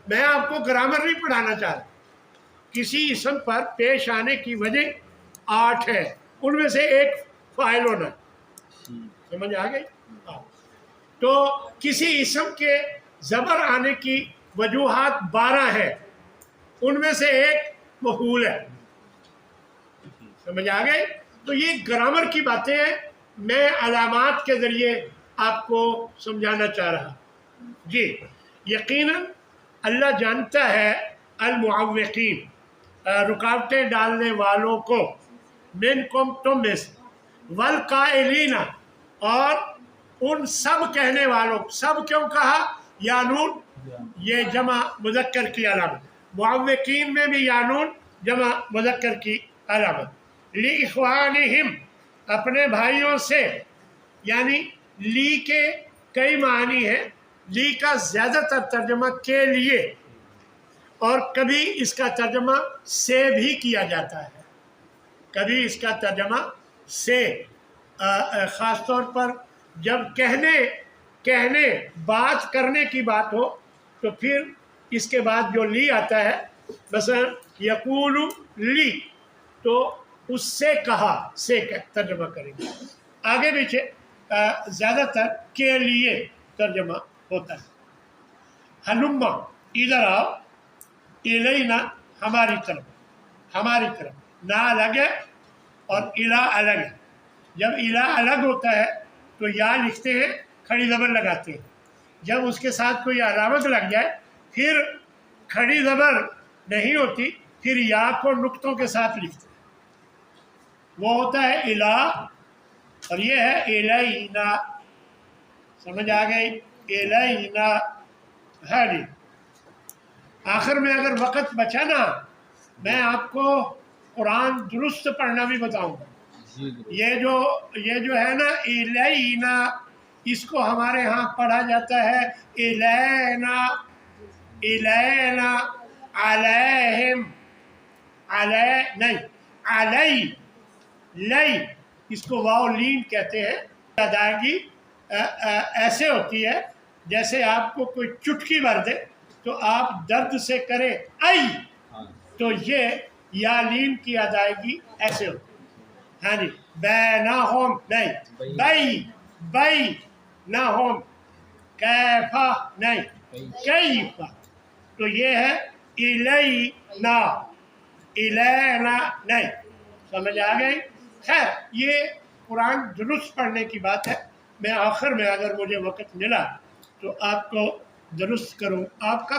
میں آپ کو گرامر نہیں پڑھانا چاہ رہا. کسی اسم پر پیش آنے کی وجہ 8 ہے، ان میں سے ایک فاعل ہونا. سمجھ آ گئی؟ تو کسی اسم کے زبر آنے کی وجوہات 12 ہے، ان میں سے ایک مفعول ہے. سمجھ آ گئی؟ تو یہ گرامر کی باتیں ہیں، میں علامات کے ذریعے آپ کو سمجھانا چاہ رہا. جی یقیناً اللہ جانتا ہے المعوقین، رکاوٹیں ڈالنے والوں کو، منکم تم میں سے، والقائلین اور ان سب کہنے والوں. سب کیوں کہا؟ یانون یہ جمع مذکر کی علامت، معوقین میں بھی یانون جمع مذکر کی علامت. لِإِخْوَانِهِمْ اپنے بھائیوں سے، یعنی لی کے کئی معنی ہیں. لی کا زیادہ تر ترجمہ کے لیے، اور کبھی اس کا ترجمہ سے بھی کیا جاتا ہے. کبھی اس کا ترجمہ سے، خاص طور پر جب کہنے بات کرنے کی بات ہو تو پھر اس کے بعد جو لی آتا ہے، مثلا یقول لی، تو اس سے کہا، سے ترجمہ کریں گے. آگے پیچھے زیادہ تر کے لیے ترجمہ ہوتا ہے. ہلما ادھر آؤ، الینا ہماری طرف، ہماری طرف. نا الگ ہے اور الا الگ ہے. جب الا الگ ہوتا ہے تو یا لکھتے ہیں، کھڑی زبر لگاتے ہیں. جب اس کے ساتھ کوئی علامت لگ جائے پھر کھڑی زبر نہیں ہوتی، پھر یا کو نقطوں کے ساتھ لکھتے ہیں. وہ ہوتا ہے الا، اور یہ ہے الینا. سمجھ آ گئی؟ الینا ہے. آخر میں اگر وقت بچا نا، میں آپ کو قرآن درست پڑھنا بھی بتاؤں گا. یہ جو ہے نا الینا، اس کو ہمارے ہاں پڑھا جاتا ہے الینا، الینا، علیہم، نہیں، علی، لئی، اس کو واو لین کہتے ہیں. ادائیگی ایسے ہوتی ہے جیسے آپ کو کوئی چٹکی بھر دے تو آپ درد سے کریں ای، تو یہ یا لین کی ادائیگی ایسے ہوتی ہے. ہاں جی، بینہم، نہیں، بینہم، کیفا، نہیں، کیفا. تو یہ ہے الینا، الینا نہیں. سمجھ آ گئی؟ خیر، یہ قرآن درست پڑھنے کی بات ہے. میں آخر میں اگر مجھے وقت ملا تو آپ کو درست کروں. آپ کا